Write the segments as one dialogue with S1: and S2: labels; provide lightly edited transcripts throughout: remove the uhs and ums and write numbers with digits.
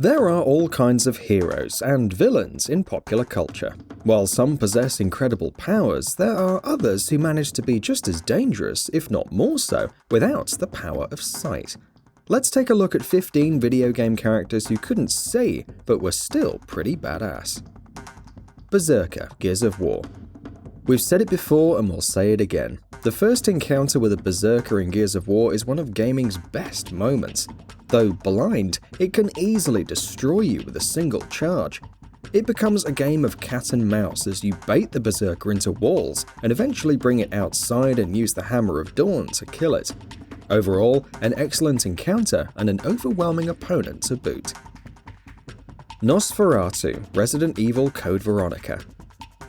S1: There are all kinds of heroes and villains in popular culture. While some possess incredible powers, there are others who manage to be just as dangerous, if not more so, without the power of sight. Let's take a look at 15 video game characters who couldn't see, but were still pretty badass. Berserker, Gears of War. We've said it before and we'll say it again. The first encounter with a Berserker in Gears of War is one of gaming's best moments. Though blind, it can easily destroy you with a single charge. It becomes a game of cat and mouse as you bait the Berserker into walls and eventually bring it outside and use the Hammer of Dawn to kill it. Overall, an excellent encounter and an overwhelming opponent to boot. NOSFERATU, Resident Evil Code Veronica.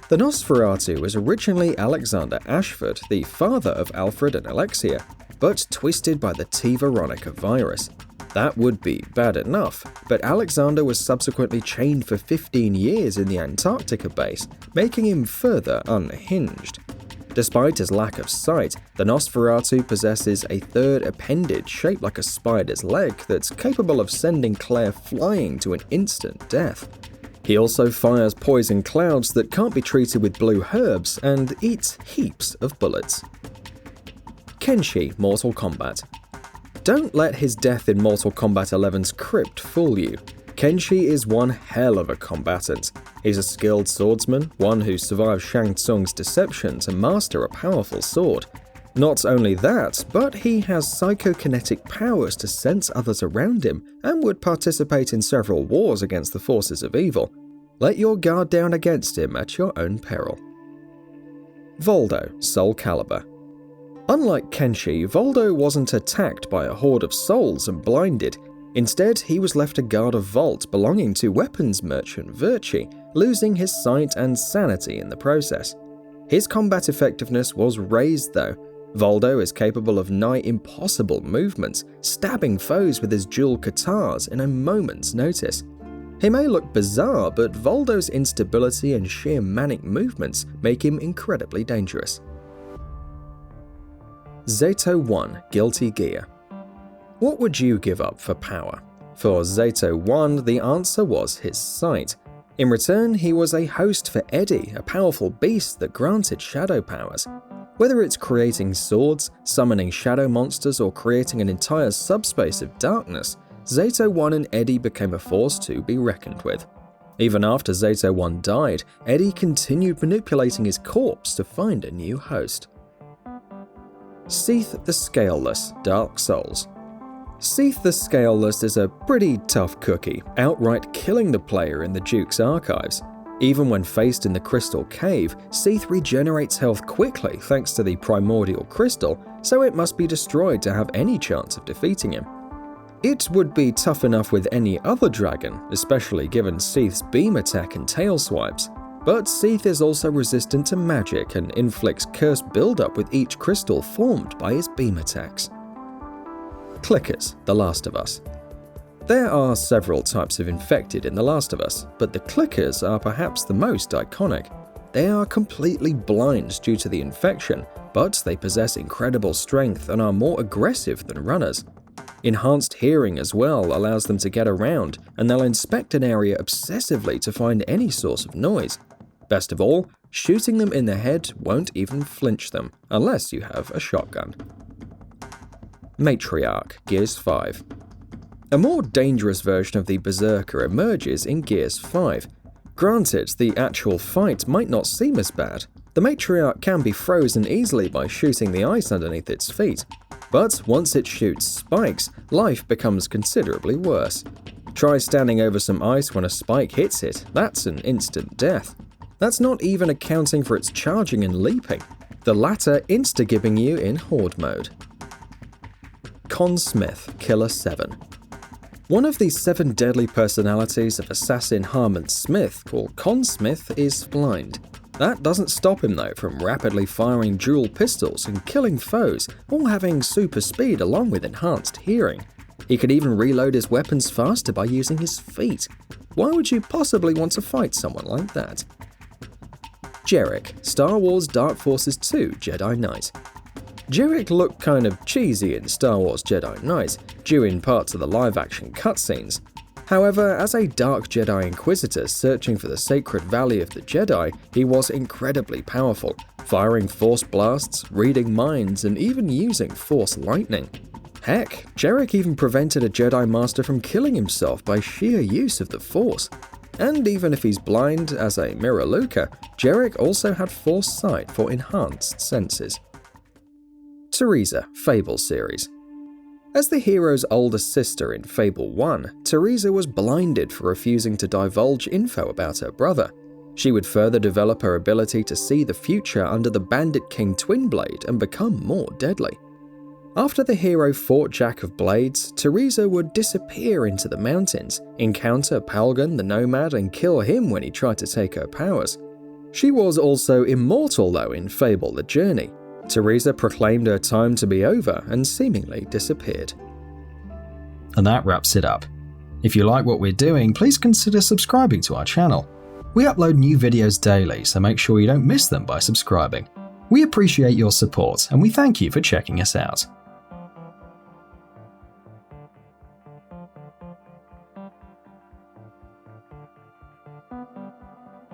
S1: The NOSFERATU was originally Alexander Ashford, the father of Alfred and Alexia, but twisted by the T. Veronica virus. That would be bad enough, but Alexander was subsequently chained for 15 years in the Antarctica base, making him further unhinged. Despite his lack of sight, the NOSFERATU possesses a third appendage shaped like a spider's leg that's capable of sending Claire flying to an instant death. He also fires poison clouds that can't be treated with blue herbs and eats heaps of bullets. KENSHI, Mortal Kombat. Don't let his death in Mortal Kombat 11's crypt fool you. KENSHI is one hell of a combatant. He's a skilled swordsman, one who survived Shang Tsung's deception to master a powerful sword. Not only that, but he has psychokinetic powers to sense others around him and would participate in several wars against the forces of evil. Let your guard down against him at your own peril. VOLDO-SOULCALIBUR. Unlike KENSHI, Voldo wasn't attacked by a horde of souls and blinded. Instead, he was left to guard a vault belonging to weapons merchant Virtue, losing his sight and sanity in the process. His combat effectiveness was raised though. Voldo is capable of nigh impossible movements, stabbing foes with his dual katars in a moment's notice. He may look bizarre, but Voldo's instability and sheer manic movements make him incredibly dangerous. Zato 1, Guilty Gear. What would you give up for power? For Zato 1, the answer was his sight. In return, he was a host for JEDI, a powerful beast that granted shadow powers. Whether it's creating swords, summoning shadow monsters, or creating an entire subspace of darkness, Zato 1 and JEDI became a force to be reckoned with. Even after Zato 1 died, JEDI continued manipulating his corpse to find a new host. Seath the Scaleless, Dark Souls. Seath the Scaleless is a pretty tough cookie, outright killing the player in the Duke's archives. Even when faced in the Crystal Cave, Seath regenerates health quickly thanks to the Primordial Crystal, so it must be destroyed to have any chance of defeating him. It would be tough enough with any other dragon, especially given Seath's beam attack and tail swipes. But Seath is also resistant to magic and inflicts curse buildup with each crystal formed by his beam attacks. Clickers, The Last of Us. There are several types of infected in The Last of Us, but the clickers are perhaps the most iconic. They are completely blind due to the infection, but they possess incredible strength and are more aggressive than runners. Enhanced hearing as well allows them to get around, and they'll inspect an area obsessively to find any source of noise. Best of all, shooting them in the head won't even flinch them, unless you have a shotgun. MATRIARCH, Gears 5. A more dangerous version of the Berserker emerges in Gears 5. Granted, the actual fight might not seem as bad. The Matriarch can be frozen easily by shooting the ice underneath its feet. But once it shoots spikes, life becomes considerably worse. Try standing over some ice when a spike hits it, that's an instant death. That's not even accounting for its charging and leaping, the latter insta-gibbing you in horde mode. Con Smith, Killer 7. One of the 7 deadly personalities of assassin Harmon Smith, called Con Smith, is blind. That doesn't stop him though from rapidly firing dual pistols and killing foes, all having super speed along with enhanced hearing. He could even reload his weapons faster by using his feet. Why would you possibly want to fight someone like that? JEREC, Star Wars Dark Forces 2 Jedi Knight. JEREC looked kind of cheesy in Star Wars Jedi Knight, due in part to the live-action cutscenes. However, as a Dark Jedi Inquisitor searching for the sacred valley of the Jedi, he was incredibly powerful, firing Force blasts, reading minds, and even using Force lightning. Heck, JEREC even prevented a Jedi Master from killing himself by sheer use of the Force. And even if he's blind as a mirror looker, JEREC also had Force sight for enhanced senses. Theresa, Fable series. As the hero's older sister in Fable 1, Theresa was blinded for refusing to divulge info about her brother. She would further develop her ability to see the future under the Bandit King Twinblade and become more deadly. After the hero fought Jack of Blades, Theresa would disappear into the mountains, encounter Palgan the Nomad and kill him when he tried to take her powers. She was also immortal though in Fable the Journey. Theresa proclaimed her time to be over and seemingly disappeared.
S2: And that wraps it up. If you like what we're doing, please consider subscribing to our channel. We upload new videos daily, so make sure you don't miss them by subscribing. We appreciate your support and we thank you for checking us out.